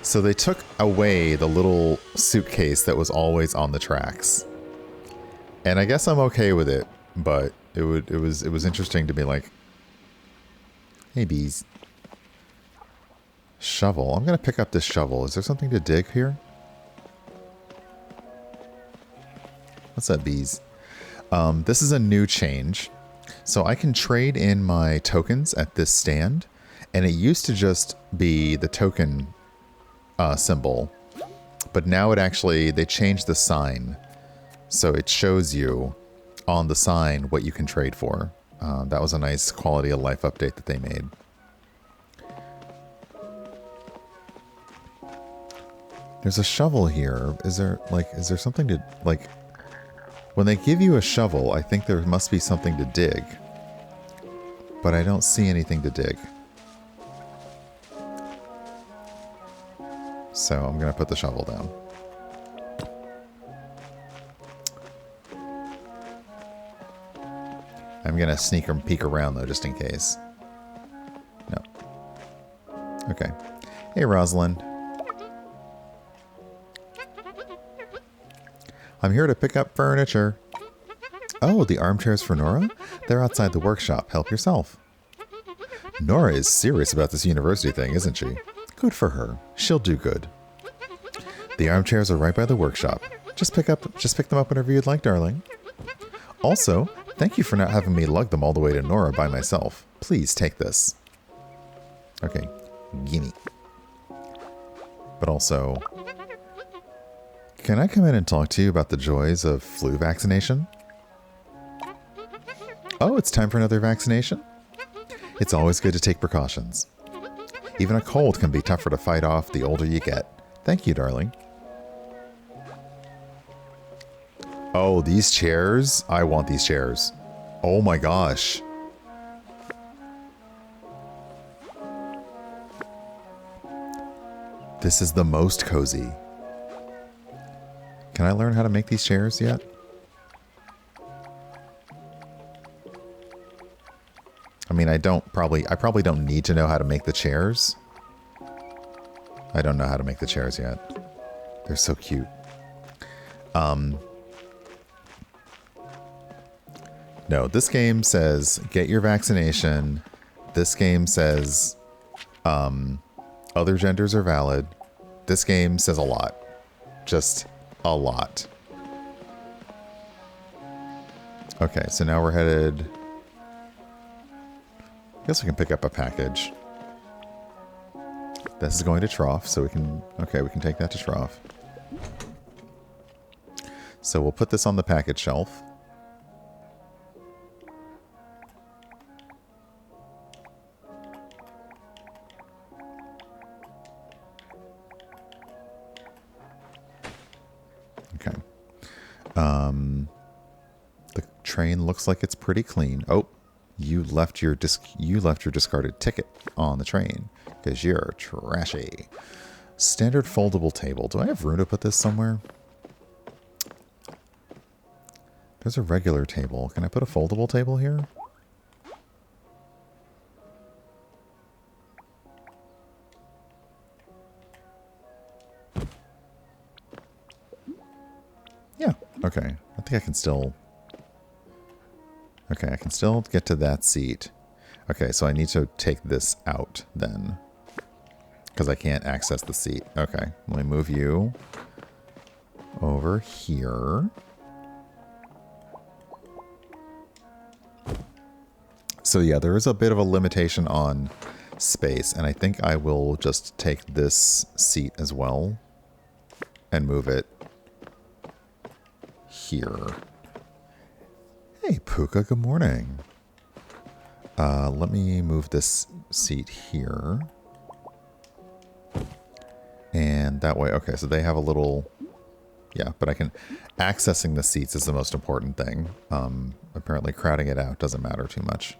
So they took away the little suitcase that was always on the tracks. And I guess I'm okay with it, but it was interesting to be like, hey bees. Shovel. I'm gonna pick up this shovel. Is there something to dig here? What's up, bees? This is a new change. So I can trade in my tokens at this stand, and it used to just be the token symbol, but now it actually, they changed the sign. So it shows you on the sign what you can trade for. That was a nice quality of life update that they made. There's a shovel here. Is there something to, like, when they give you a shovel, I think there must be something to dig. But I don't see anything to dig. So I'm going to put the shovel down. I'm going to sneak or peek around, though, just in case. No. Okay. Hey, Rosalind. I'm here to pick up furniture. Oh, the armchairs for Nora? They're outside the workshop. Help yourself. Nora is serious about this university thing, isn't she? Good for her. She'll do good. The armchairs are right by the workshop. Just pick them up whenever you'd like, darling. Also, thank you for not having me lug them all the way to Nora by myself. Please take this. Okay, gimme. But also, can I come in and talk to you about the joys of flu vaccination? Oh, it's time for another vaccination? It's always good to take precautions. Even a cold can be tougher to fight off the older you get. Thank you, darling. Oh, these chairs? I want these chairs. Oh my gosh. This is the most cozy. Can I learn how to make these chairs yet? I mean, I probably don't need to know how to make the chairs. I don't know how to make the chairs yet. They're so cute. No, this game says get your vaccination. This game says other genders are valid. This game says a lot. Just a lot. Okay, so now we're headed... I guess we can pick up a package. This is going to Trough, so we can... Okay, we can take that to Trough. So we'll put this on the package shelf. Okay. The train looks like it's pretty clean. Oh, you left your discarded ticket on the train because you're trashy. Standard foldable table. Do I have room to put this somewhere? There's a regular table. Can I put a foldable table here? Yeah, okay. I think I can still... Okay, I can still get to that seat. Okay, so I need to take this out then. Because I can't access the seat. Okay, let me move you over here. So yeah, there is a bit of a limitation on space, and I think I will just take this seat as well and move it here. Hey, Puka, good morning. Let me move this seat here. And that way, okay, so they have a little... Yeah, but I can... Accessing the seats is the most important thing. Apparently crowding it out doesn't matter too much.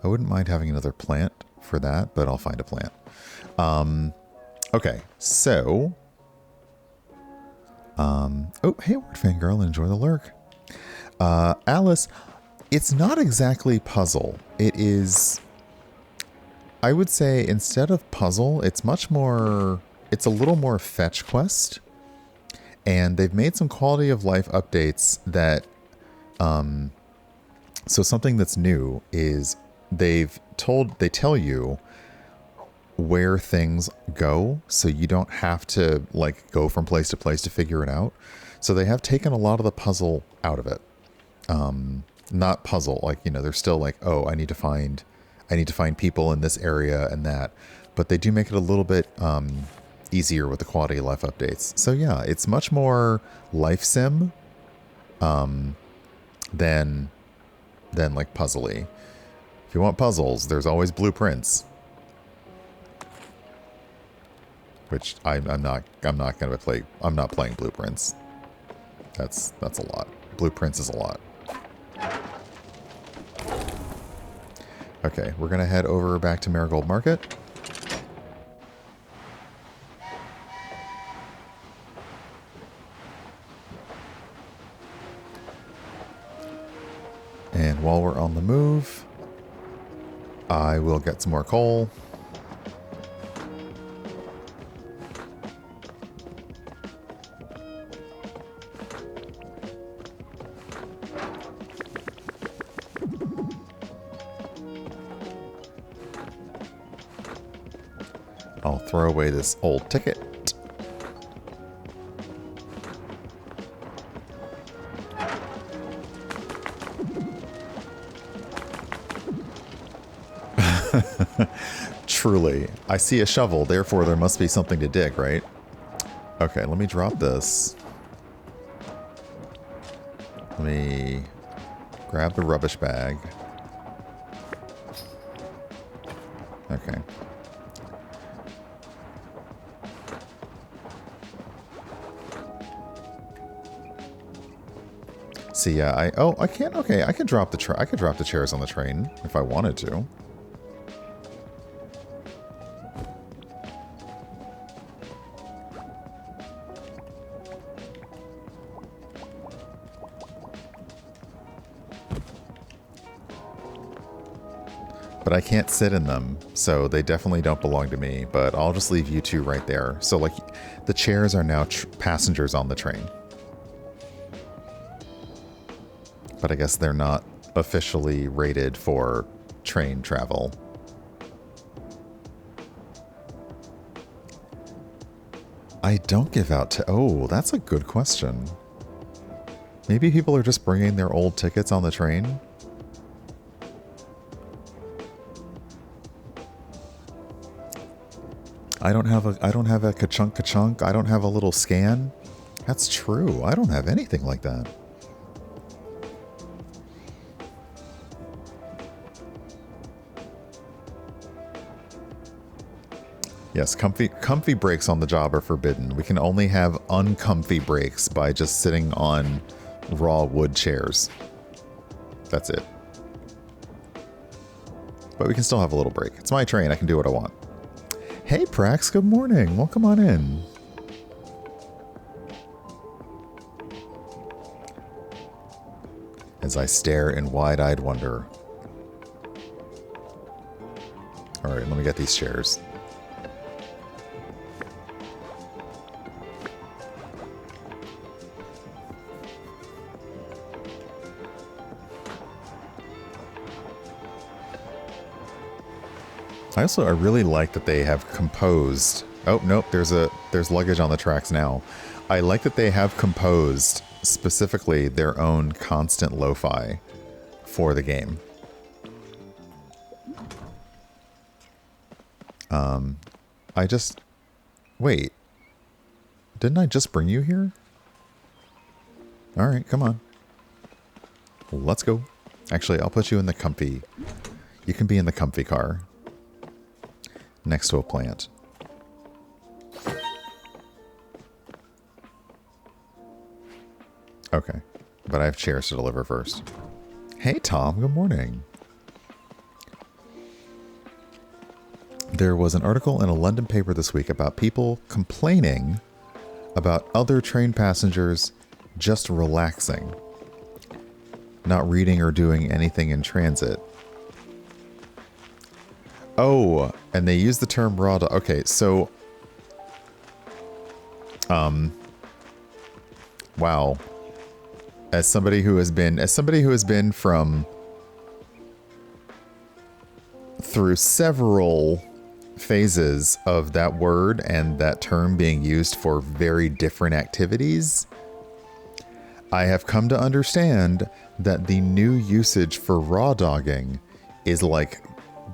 I wouldn't mind having another plant for that, but I'll find a plant. Okay, so... oh, hey, Word Fangirl, enjoy the lurk. Alice, it's not exactly puzzle. It is... I would say instead of puzzle, it's much more it's a little more fetch quest, and they've made some quality of life updates that, so something that's new is they tell you where things go, so you don't have to like go from place to place to figure it out. So they have taken a lot of the puzzle out of it. Not puzzle, like, you know, they're still like, oh, I need to find people in this area and that, but they do make it a little bit easier with the quality of life updates. So yeah, it's much more life sim than like puzzly. If you want puzzles, there's always blueprints, which I'm not playing blueprints. That's a lot. Blueprints is a lot. Okay, we're gonna head over back to Marigold Market. And while we're on the move, I will get some more coal. I'll throw away this old ticket. Truly. I see a shovel, therefore there must be something to dig, right? Okay, let me drop this. Let me grab the rubbish bag. Okay. See, yeah, I can't. Okay, I could drop the chairs on the train if I wanted to. But I can't sit in them, so they definitely don't belong to me. But I'll just leave you two right there. So, like, the chairs are now passengers on the train. But I guess they're not officially rated for train travel. I don't give out to... Oh, that's a good question. Maybe people are just bringing their old tickets on the train? I don't have a ka-chunk. I don't have a little scan. That's true. I don't have anything like that. Yes, comfy breaks on the job are forbidden. We can only have uncomfy breaks by just sitting on raw wood chairs. That's it. But we can still have a little break. It's my train. I can do what I want. Hey, Prax. Good morning. Welcome on in. As I stare in wide-eyed wonder. All right, let me get these chairs. I really like that they have composed. Oh, nope, there's luggage on the tracks now. I like that they have composed specifically their own constant lo-fi for the game. Wait. Didn't I just bring you here? All right, come on. Let's go. Actually, I'll put you in the comfy. You can be in the comfy car. Next to a plant. Okay. But I have chairs to deliver first. Hey, Tom. Good morning. There was an article in a London paper this week about people complaining about other train passengers just relaxing, not reading or doing anything in transit. Oh, and they use the term raw dog. Okay, so Wow. As somebody who has been from through several phases of that word and that term being used for very different activities, I have come to understand that the new usage for raw dogging is like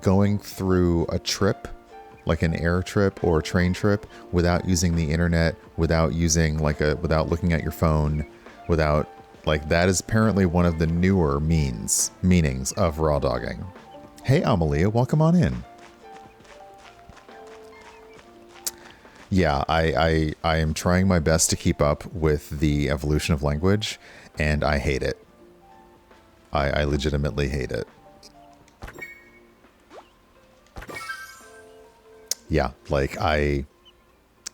going through a trip, like an air trip or a train trip, without using the internet, without using without looking at your phone, without that is apparently one of the newer meanings of raw dogging. Hey Amalia, welcome on in. Yeah, I am trying my best to keep up with the evolution of language, and I hate it. I legitimately hate it. Yeah, I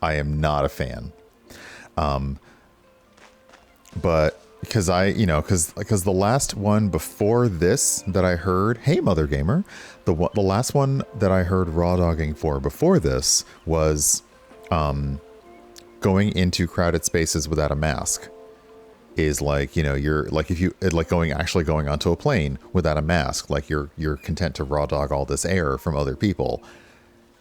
am not a fan. But because because the last one before this that I heard, hey Mother Gamer, the last one that I heard raw dogging for before this was going into crowded spaces without a mask. Is you're if you going onto a plane without a mask, you're content to raw dog all this air from other people.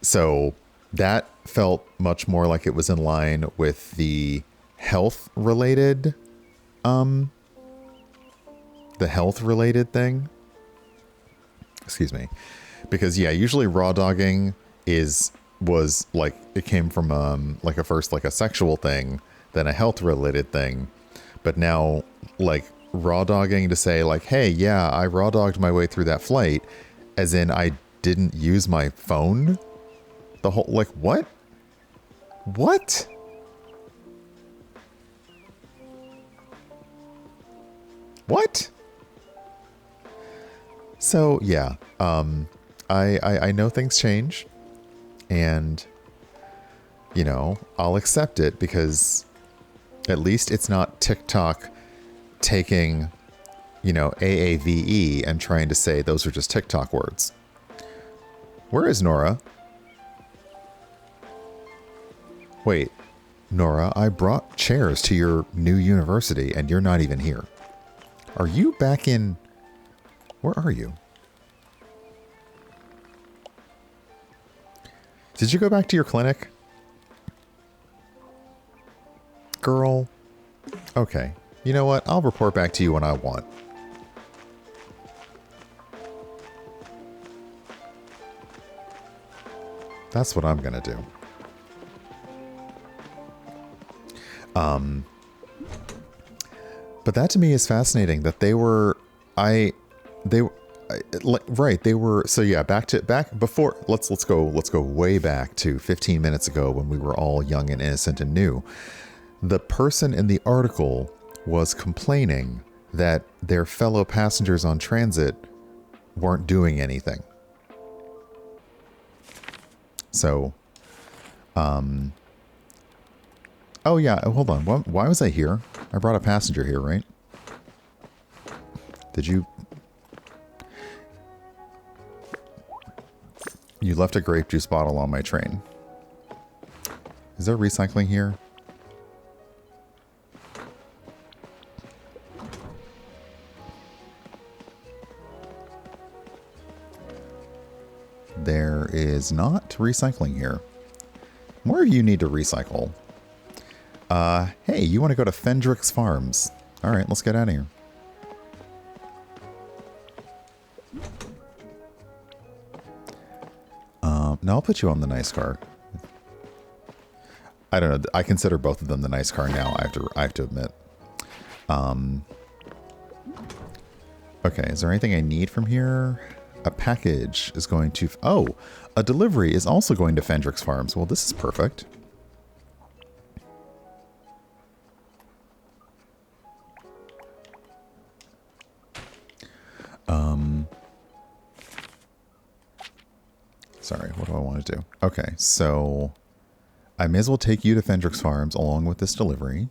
So that felt much more like it was in line with the health related thing. Excuse me. Because yeah, usually raw dogging was it came from a sexual thing, then a health related thing. But now raw dogging to say hey, yeah, I raw dogged my way through that flight, as in I didn't use my phone. The whole what? What? What? So yeah, I know things change, and I'll accept it, because at least it's not TikTok taking AAVE and trying to say those are just TikTok words. Where is Nora? Wait, Nora, I brought chairs to your new university and you're not even here. Are you back in... Where are you? Did you go back to your clinic? Girl. Okay. You know what? I'll report back to you when I want. That's what I'm gonna do. But that to me is fascinating that they were, right. They were, so yeah, back before, let's go way back to 15 minutes ago when we were all young and innocent and new. The person in the article was complaining that their fellow passengers on transit weren't doing anything. So, oh yeah, hold on. Why was I here? I brought a passenger here, right? Did you... You left a grape juice bottle on my train. Is there recycling here? There is not recycling here. Where do you need to recycle? Hey, you want to go to Fendrick's Farms. Alright, let's get out of here. No, I'll put you on the nice car. I don't know. I consider both of them the nice car now, I have to admit. Okay, is there anything I need from here? A package is going to... Oh, a delivery is also going to Fendrick's Farms. Well, this is perfect. Sorry, what do I want to do? Okay, so I may as well take you to Fendrick's Farms along with this delivery.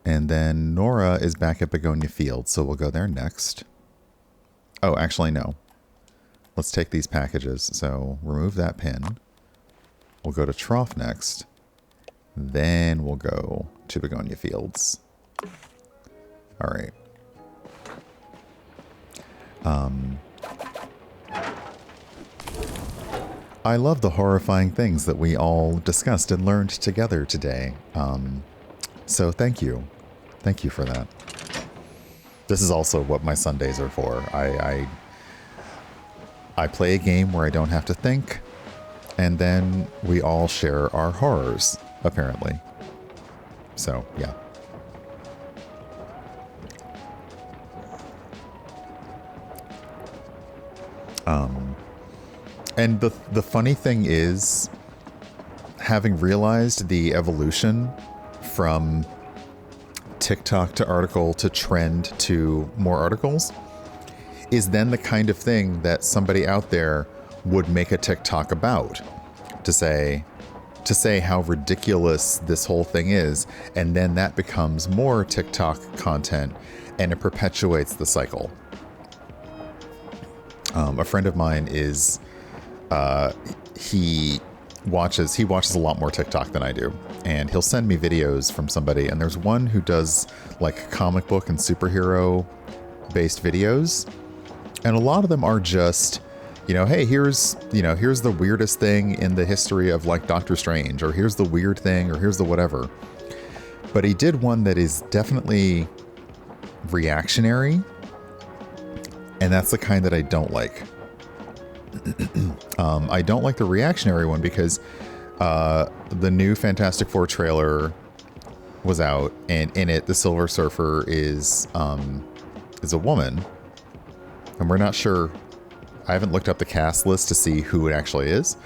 And then Nora is back at Begonia Field, so we'll go there next. Oh, actually, no. Let's take these packages. So remove that pin. We'll go to Trough next. Then we'll go to Begonia Fields. All right. I love the horrifying things that we all discussed and learned together today. So thank you. Thank you for that. This is also what my Sundays are for. I play a game where I don't have to think, and then we all share our horrors, apparently. So, yeah. And the funny thing is, having realized the evolution from TikTok to article to trend to more articles, is then the kind of thing that somebody out there would make a TikTok about, to say how ridiculous this whole thing is, and then that becomes more TikTok content, and it perpetuates the cycle. A friend of mine is he watches a lot more TikTok than I do, and he'll send me videos from somebody, and there's one who does like comic book and superhero based videos, and a lot of them are just, hey, here's the weirdest thing in the history of like Doctor Strange, or here's the weird thing, or here's the whatever. But he did one that is definitely reactionary, and that's the kind that I don't like. I don't like the reactionary one because the new Fantastic Four trailer was out, and in it the Silver Surfer is a woman, and we're not sure. I haven't looked up the cast list to see who it actually is,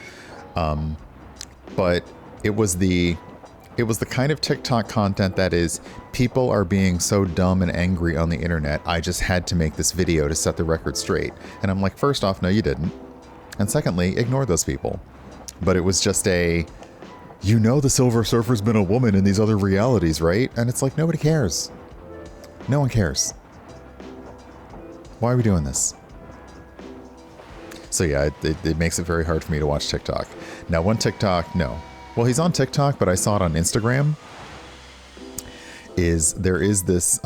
but it was the kind of TikTok content that is, people are being so dumb and angry on the internet, I just had to make this video to set the record straight. And I'm like, first off, no, you didn't. And secondly, ignore those people. But it was just the Silver Surfer's been a woman in these other realities, right? And it's like, nobody cares. No one cares. Why are we doing this? So yeah, it makes it very hard for me to watch TikTok. Now, one TikTok, no. Well, he's on TikTok, but I saw it on Instagram. There is this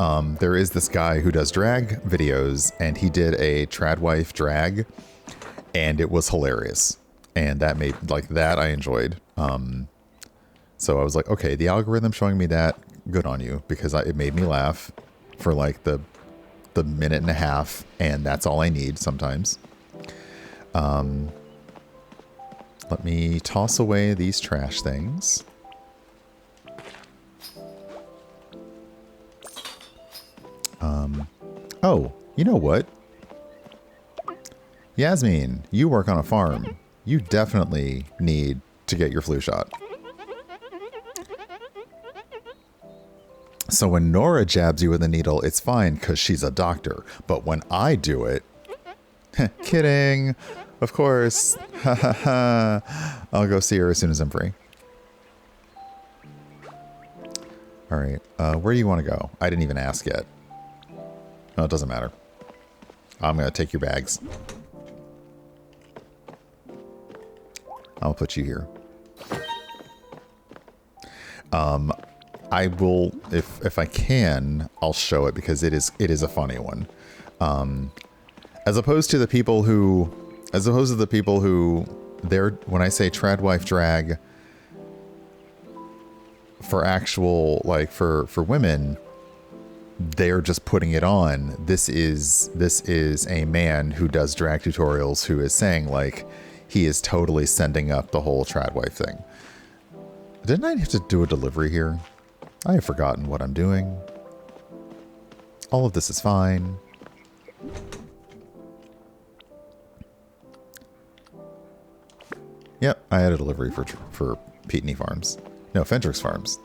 guy who does drag videos, and he did a tradwife drag, and it was hilarious. And that made, that I enjoyed. So I was like, okay, the algorithm showing me that, good on you, because it made me laugh for like the minute and a half, and that's all I need sometimes. Let me toss away these trash things. Oh, you know what? Yasmin, you work on a farm. You definitely need to get your flu shot. So when Nora jabs you with a needle, it's fine because she's a doctor. But when I do it... Kidding. Of course. Ha ha ha. I'll go see her as soon as I'm free. All right. Where do you want to go? I didn't even ask yet. No, it doesn't matter. I'm going to take your bags. I'll put you here. I will, if I can, I'll show it because it is a funny one. As opposed to the people who, when I say tradwife drag for actual, for women, they're just putting it on. This is a man who does drag tutorials who is saying he is totally sending up the whole tradwife thing. Didn't I have to do a delivery here? I have forgotten what I'm doing. All of this is fine. Yep, I had a delivery for Peatney Farms. No, Fendrix Farms.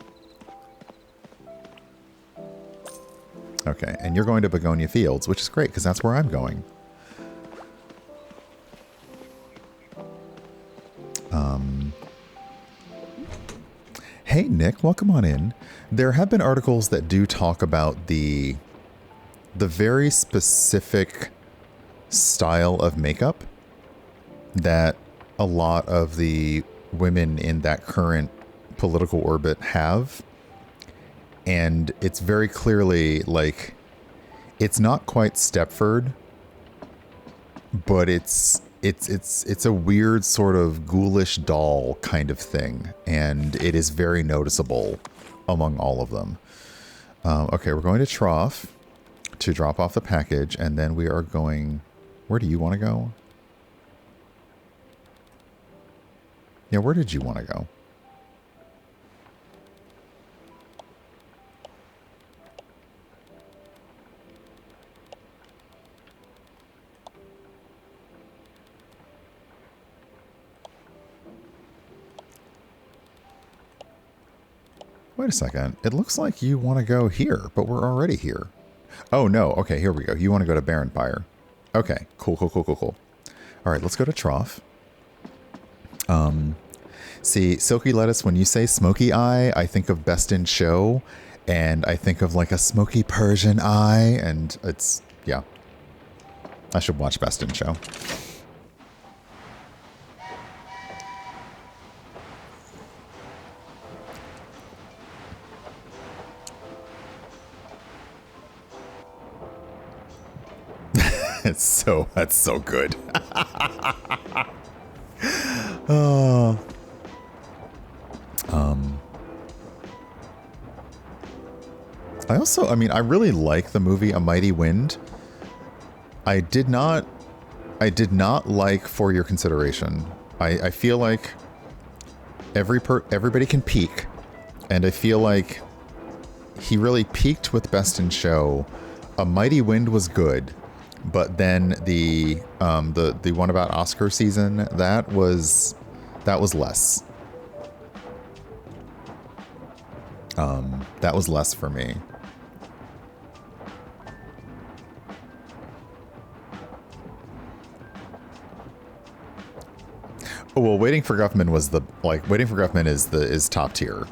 Okay, and you're going to Begonia Fields, which is great because that's where I'm going. Hey, Nick, welcome on in. There have been articles that do talk about the very specific style of makeup that a lot of the women in that current political orbit have. And it's very clearly like, it's not quite Stepford, but it's a weird sort of ghoulish doll kind of thing, and it is very noticeable among all of them. Okay, we're going to Trough to drop off the package, and then we are going... Where do you want to go? Yeah, where did you want to go? Wait a second. It looks like you want to go here, but we're already here. Oh, no. Okay, here we go. You want to go to Barrenpire. Okay, cool. All right, let's go to Trough. See, Silky Lettuce, when you say smoky eye, I think of Best in Show, and I think of like a smoky Persian eye, and it's, yeah. I should watch Best in Show. That's so good. Oh. I mean, I really like the movie A Mighty Wind. I did not like For Your Consideration. I feel like everybody can peak, and I feel like he really peaked with Best in Show. A Mighty Wind was good, but then the one about Oscar season, that was less. That was less for me. Oh, well, Waiting for Guffman was Waiting for Guffman is top tier.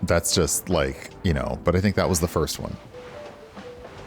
That's just like, you know, but I think that was the first one.